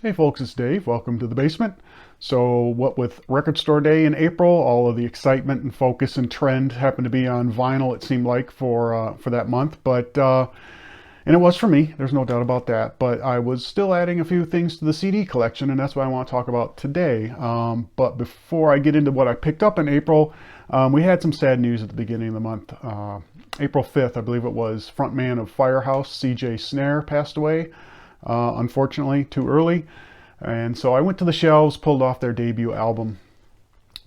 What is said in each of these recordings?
Hey folks, it's Dave. Welcome to the basement. So what with Record Store Day in April, all of the excitement and focus and trend happened to be on vinyl, it seemed like, for that month. And it was for me, there's no doubt about that. But I was still adding a few things to the CD collection, and that's what I want to talk about today. But before I get into what I picked up in April, we had some sad news at the beginning of the month. April 5th, I believe it was, frontman of Firehouse, CJ Snare, passed away. Unfortunately, too early. And so I went to the shelves, pulled off their debut album,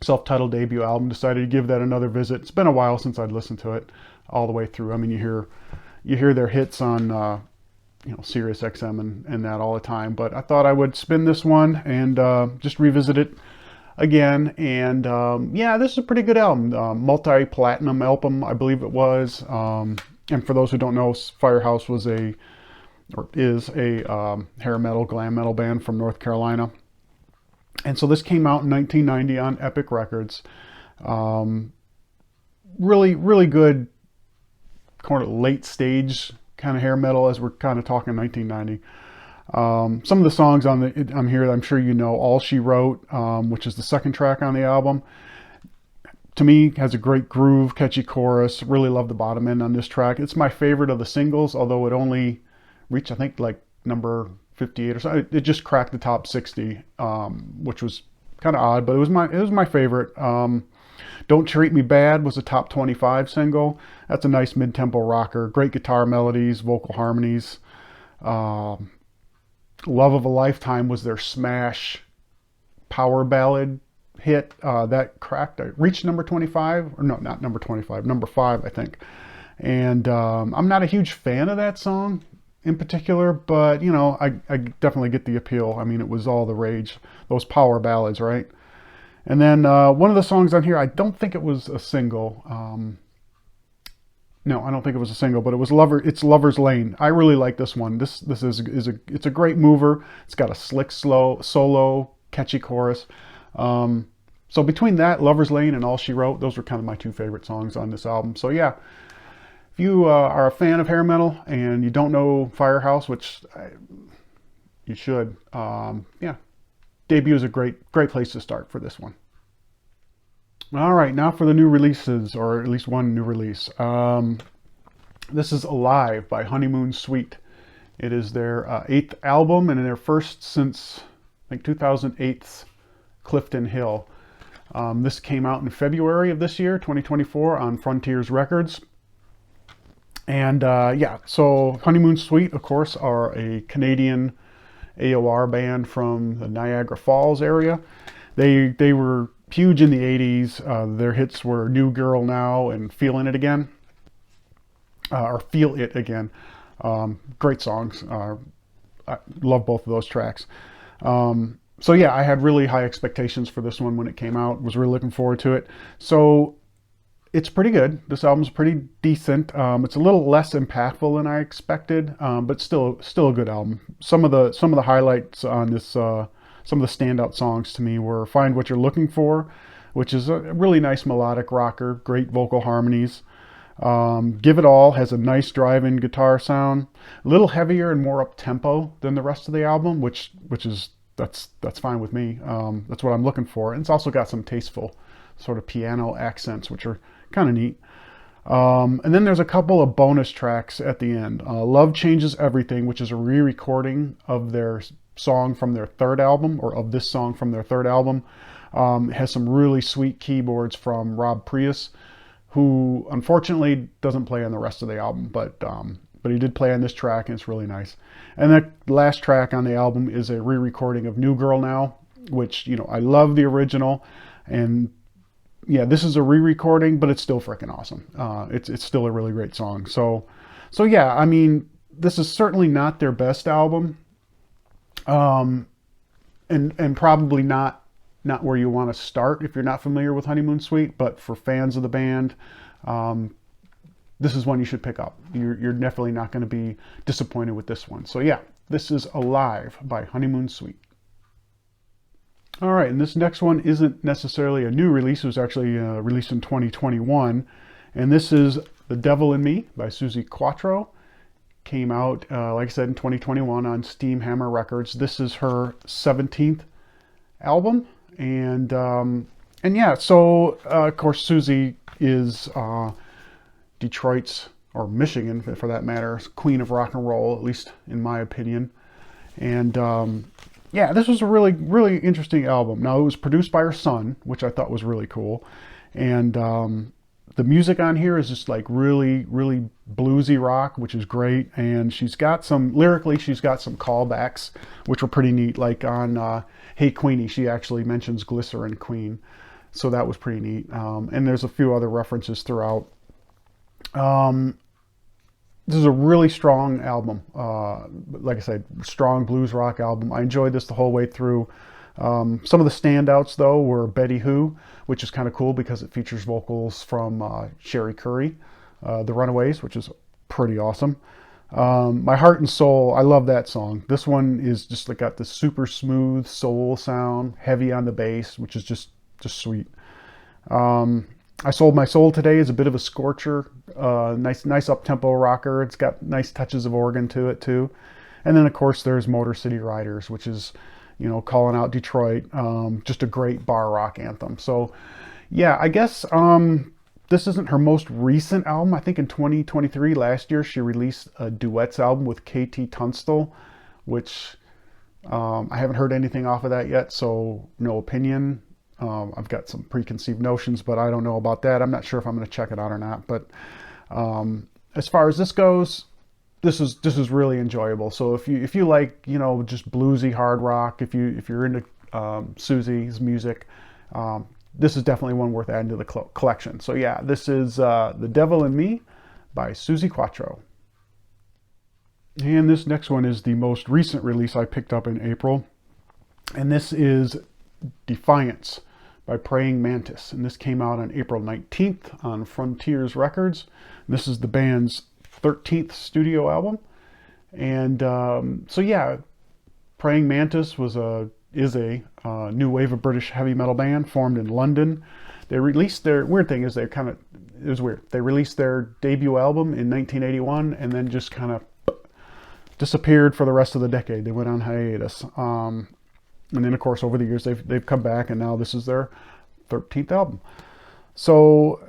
self-titled debut album, decided to give that another visit. It's been a while since I'd listened to it all the way through. I mean, you hear their hits on Sirius XM and that all the time, but I thought I would spin this one and just revisit it again. And yeah, this is a pretty good album, multi-platinum album, I believe it was. And for those who don't know, Firehouse is a hair metal, glam metal band from North Carolina. And so this came out in 1990 on Epic Records. Really, really good kind of late stage kind of hair metal, as we're kind of talking 1990. Some of the songs on here, I'm sure you know, All She Wrote, which is the second track on the album. To me, has a great groove, catchy chorus. Really love the bottom end on this track. It's my favorite of the singles, although it only reached, I think, like number 58 or so. It just cracked the top 60, which was kind of odd, but it was my favorite. Don't Treat Me Bad was a top 25 single. That's a nice mid-tempo rocker. Great guitar melodies, vocal harmonies. Love of a Lifetime was their smash power ballad hit. That reached number 25, or no, not number 25, number 5, I think. And I'm not a huge fan of that song in particular, but I definitely get the appeal. I mean, it was all the rage, those power ballads, right? And then one of the songs on here, I don't think it was a single. No, I don't think it was a single, but it's Lover's Lane. I really like this one. This it's a great mover. It's got a slick, slow solo, catchy chorus. So between that, Lover's Lane, and All She Wrote, those were kind of my two favorite songs on this album. So yeah, if you are a fan of hair metal and you don't know Firehouse, which you should, yeah, debut is a great place to start for this one. All right, now for the new releases, or at least one new release. This is Alive by Honeymoon Suite. It is their 8th album and their first since, I think, 2008's Clifton Hill. This came out in February of this year, 2024, on Frontiers Records. And yeah, so Honeymoon Suite, of course, are a Canadian AOR band from the Niagara Falls area. They were huge in the 80s. Their hits were New Girl Now and Feelin' It Again, or Feel It Again. Great songs. I love both of those tracks. So yeah, I had really high expectations for this one when it came out. Was really looking forward to it. So it's pretty good. This album's pretty decent. It's a little less impactful than I expected, but still a good album. Some of the highlights on this, some of the standout songs to me were Find What You're Looking For, which is a really nice melodic rocker, great vocal harmonies. Give It All has a nice drive-in guitar sound, a little heavier and more up-tempo than the rest of the album, which is that's fine with me. That's what I'm looking for. And it's also got some tasteful sort of piano accents, which are kind of neat. And then there's a couple of bonus tracks at the end. Love Changes Everything, which is a re-recording of their song from their third album, or of this song from their third album. It has some really sweet keyboards from Rob Prius, who unfortunately doesn't play on the rest of the album, but he did play on this track, and it's really nice. And the last track on the album is a re-recording of New Girl Now, which, I love the original, and yeah, this is a re-recording, but it's still freaking awesome. It's still a really great song. So yeah, I mean, this is certainly not their best album, and probably not where you want to start if you're not familiar with Honeymoon Suite. But for fans of the band, this is one you should pick up. You're definitely not going to be disappointed with this one. So yeah, this is Alive by Honeymoon Suite. All right, and this next one isn't necessarily a new release. It was actually released in 2021. And this is The Devil in Me by Suzi Quatro. came out, like I said, in 2021 on Steamhammer Records. This is her 17th album, and yeah, so of course Susie is Detroit's, or Michigan for that matter, queen of rock and roll, at least in my opinion. And yeah, this was a really, really interesting album. Now, it was produced by her son, which I thought was really cool. And the music on here is just like really, really bluesy rock, which is great. And she's got some, lyrically, she's got some callbacks, which were pretty neat. Like on Hey Queenie, she actually mentions Glycerin Queen. So that was pretty neat. And there's a few other references throughout. This is a really strong album. Like I said, strong blues rock album. I enjoyed this the whole way through. Some of the standouts, though, were Betty Who, which is kind of cool because it features vocals from Sherry Curry, The Runaways, which is pretty awesome. My Heart and Soul, I love that song. This one is just like got this super smooth soul sound, heavy on the bass, which is just sweet. I Sold My Soul Today is a bit of a scorcher, nice up-tempo rocker. It's got nice touches of organ to it too. And then of course there's Motor City Riders, which is, you know, calling out Detroit, just a great bar rock anthem. So yeah, I guess this isn't her most recent album. I think in 2023, last year, she released a duets album with KT Tunstall, which I haven't heard anything off of that yet, so no opinion. I've got some preconceived notions, but I don't know about that. I'm not sure if I'm going to check it out or not. But as far as this goes, this is really enjoyable. So if you like, you know, just bluesy hard rock, if you're into Susie's music, this is definitely one worth adding to the collection. So yeah, this is The Devil in Me by Suzi Quatro. And this next one is the most recent release I picked up in April, and this is Defiance by Praying Mantis, and this came out on April 19th on Frontiers Records. This is the band's 13th studio album, and so yeah, Praying Mantis is a new wave of British heavy metal band formed in London. They released their, weird thing is it was weird. They released their debut album in 1981 and then just kind of disappeared for the rest of the decade. They went on hiatus. And then, of course, over the years, they've come back, and now this is their 13th album. So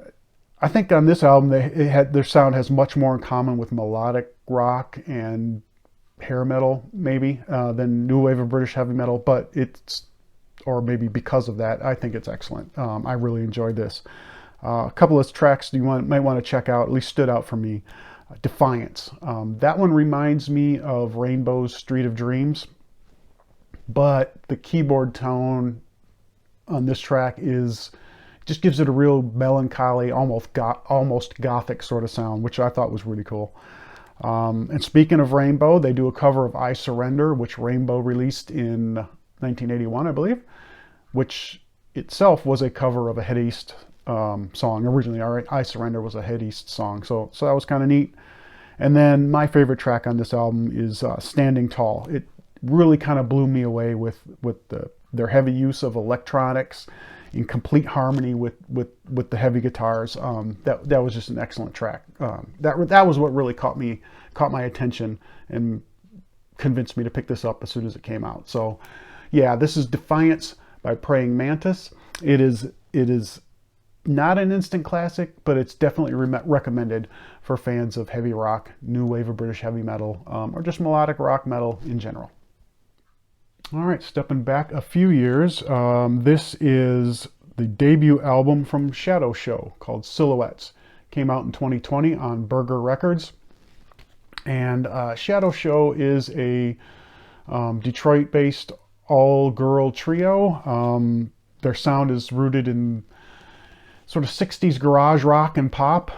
I think on this album, their sound has much more in common with melodic rock and hair metal, maybe, than new wave of British heavy metal. But or maybe because of that, I think it's excellent. I really enjoyed this. A couple of tracks might want to check out, at least stood out for me. Defiance. That one reminds me of Rainbow's Street of Dreams. But the keyboard tone on this track just gives it a real melancholy, almost gothic sort of sound, which I thought was really cool. And speaking of Rainbow, they do a cover of I Surrender, which Rainbow released in 1981, I believe, which itself was a cover of a Head East song. Originally, I Surrender was a Head East song, so that was kind of neat. And then my favorite track on this album is Standing Tall. It really kind of blew me away with their heavy use of electronics in complete harmony with the heavy guitars. That was just an excellent track. That was what really caught my attention and convinced me to pick this up as soon as it came out. So yeah, this is Defiance by Praying Mantis. It is not an instant classic, but it's definitely recommended for fans of heavy rock, new wave of British heavy metal, or just melodic rock metal in general. All right, stepping back a few years, this is the debut album from Shadow Show called Silhouettes. Came out in 2020 on Burger Records. And Shadow Show is a Detroit-based all-girl trio. Their sound is rooted in sort of 60s garage rock and pop.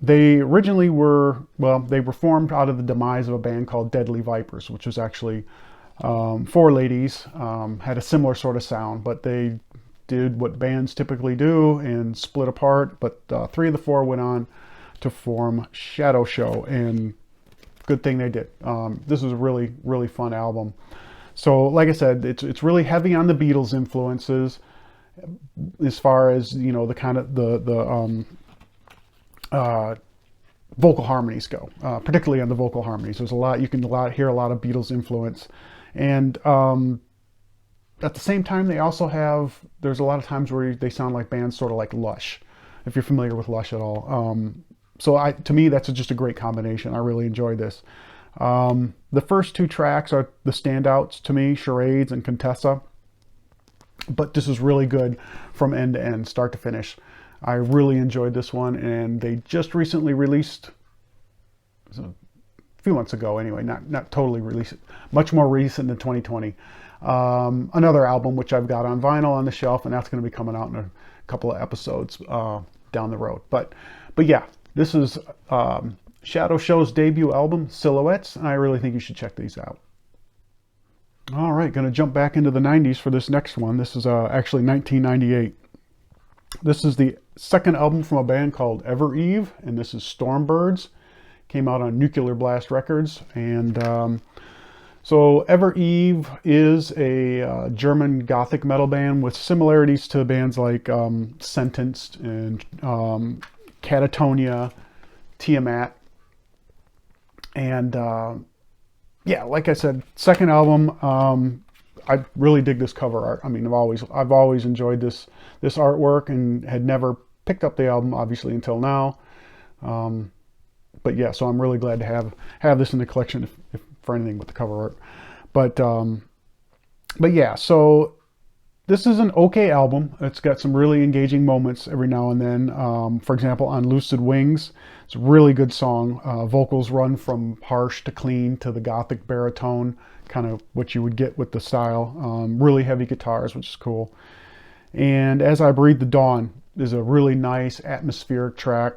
They originally they were formed out of the demise of a band called Deadly Vipers, which was actually four ladies, had a similar sort of sound, but they did what bands typically do and split apart. But three of the four went on to form Shadow Show, and good thing they did. This was a really, really fun album. So like I said, it's really heavy on the Beatles influences as far as, you know, the kind of the vocal harmonies go, particularly on the vocal harmonies. There's a lot, you can hear a lot of Beatles influence. And at the same time, they also have, there's a lot of times where they sound like bands sort of like Lush, if you're familiar with Lush at all. So to me, that's just a great combination. I really enjoyed this. The first two tracks are the standouts to me, Charades and Contessa. But this is really good from end to end, start to finish. I really enjoyed this one, and they just recently released, a few months ago anyway, not totally released, much more recent than 2020. Another album which I've got on vinyl on the shelf, and that's going to be coming out in a couple of episodes down the road. But yeah, this is Shadow Show's debut album, Silhouettes, and I really think you should check these out. All right, going to jump back into the 90s for this next one. This is actually 1998. This is the second album from a band called Ever Eve, and this is Stormbirds. Came out on Nuclear Blast Records. And so Ever Eve is a German gothic metal band with similarities to bands like Sentenced and Catatonia, Tiamat. And yeah, like I said, second album. I really dig this cover art. I mean, I've always enjoyed this artwork, and had never picked up the album obviously until now. But yeah, so I'm really glad to have this in the collection, if for anything but the cover art. But yeah, so this is an okay album. It's got some really engaging moments every now and then. For example, on Lucid Wings, it's a really good song. Vocals run from harsh to clean to the gothic baritone, kind of what you would get with the style. Really heavy guitars, which is cool. And As I Breathe the Dawn is a really nice atmospheric track.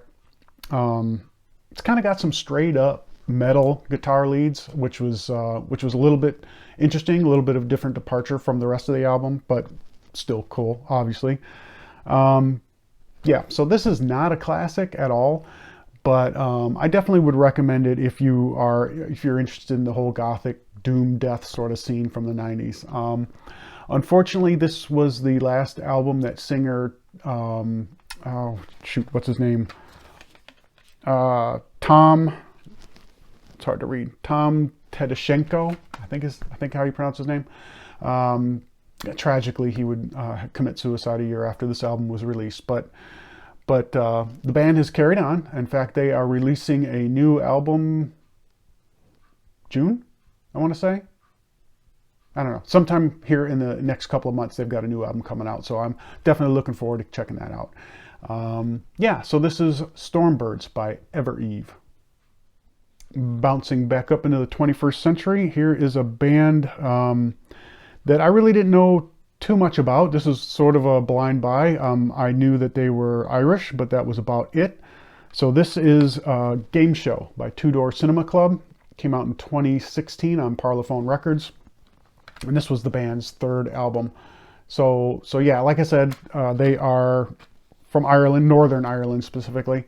It's kind of got some straight up metal guitar leads, which was a little bit interesting, a little bit of different departure from the rest of the album, but still cool, obviously. Yeah, so this is not a classic at all, but I definitely would recommend it if you're interested in the whole gothic doom death sort of scene from the 90s. Unfortunately, this was the last album that singer, oh shoot, what's his name? Tom, it's hard to read. Tom Tedeshenko, I think how you pronounce his name. Tragically, he would commit suicide a year after this album was released. But the band has carried on. In fact, they are releasing a new album June, I want to say. I don't know. Sometime here in the next couple of months, they've got a new album coming out. So I'm definitely looking forward to checking that out. Yeah, so this is Stormbirds by Ever Eve. Bouncing back up into the 21st century, here is a band that I really didn't know too much about. This is sort of a blind buy. I knew that they were Irish, but that was about it. So this is Game Show by Two Door Cinema Club. Came out in 2016 on Parlophone Records. And this was the band's third album. So yeah, like I said, they are from Ireland, Northern Ireland specifically.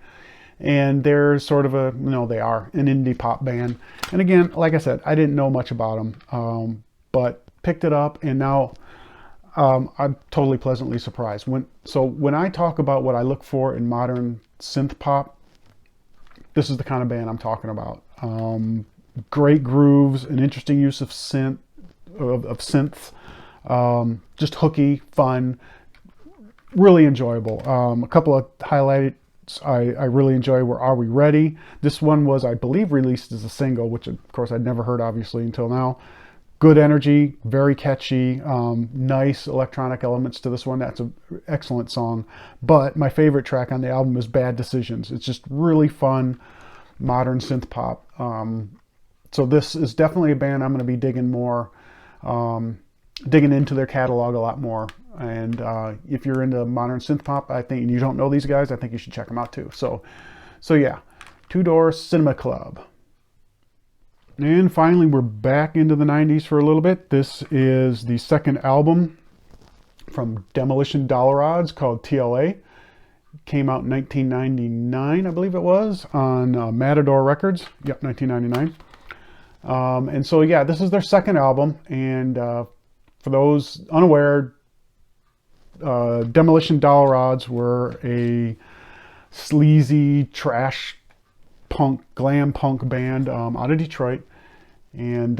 And they're sort of they are an indie pop band. And again, like I said, I didn't know much about them, but picked it up, and now I'm totally pleasantly surprised. When I talk about what I look for in modern synth pop, this is the kind of band I'm talking about. Great grooves, an interesting use of synths, just hooky, fun, really enjoyable. A couple of highlighted I really enjoy were Are We Ready? This one was, I believe, released as a single, which of course I'd never heard obviously until now. Good energy, very catchy, nice electronic elements to this one. That's an excellent song. But my favorite track on the album is Bad Decisions. It's just really fun, modern synth pop. So this is definitely a band I'm going to be digging more, digging into their catalog a lot more. And if you're into modern synth pop, I think, and you don't know these guys, I think you should check them out too. So yeah, Two Door Cinema Club. And finally, we're back into the 90s for a little bit. This is the second album from Demolition Dollar Odds called TLA. Came out in 1999, I believe it was, on Matador Records. Yep, 1999. And so, yeah, this is their second album. And for those unaware, Demolition Dollar Odds were a sleazy trash punk, glam punk band out of Detroit. And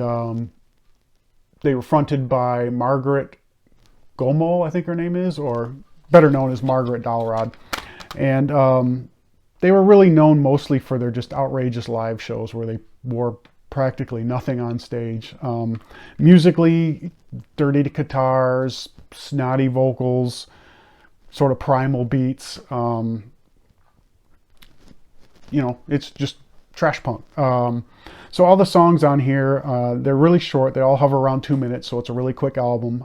they were fronted by Margaret Gomo, I think her name is, or better known as Margaret Dowrod. And they were really known mostly for their just outrageous live shows where they wore practically nothing on stage. Musically, dirty guitars, snotty vocals, sort of primal beats. You know, it's just trash punk. So all the songs on here, they're really short. They all hover around 2 minutes, so it's a really quick album.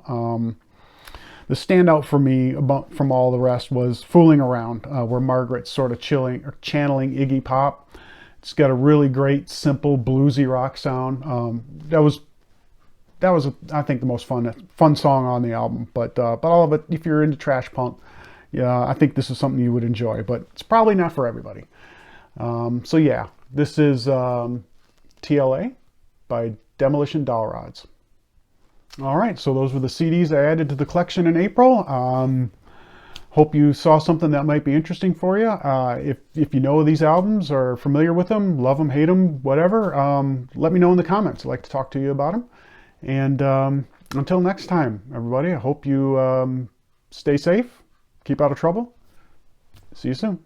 The standout for me from all the rest was Fooling Around, where Margaret's sort of channeling Iggy Pop. It's got a really great, simple, bluesy rock sound. That was I think the most fun song on the album. But all of it, if you're into trash punk, yeah, I think this is something you would enjoy. But it's probably not for everybody. So yeah, this is TLA by Demolition Dowrods. All right, so those were the CDs I added to the collection in April. Hope you saw something that might be interesting for you. If you know these albums or are familiar with them, love them, hate them, whatever, let me know in the comments. I'd like to talk to you about them. And until next time, everybody, I hope you stay safe, keep out of trouble. See you soon.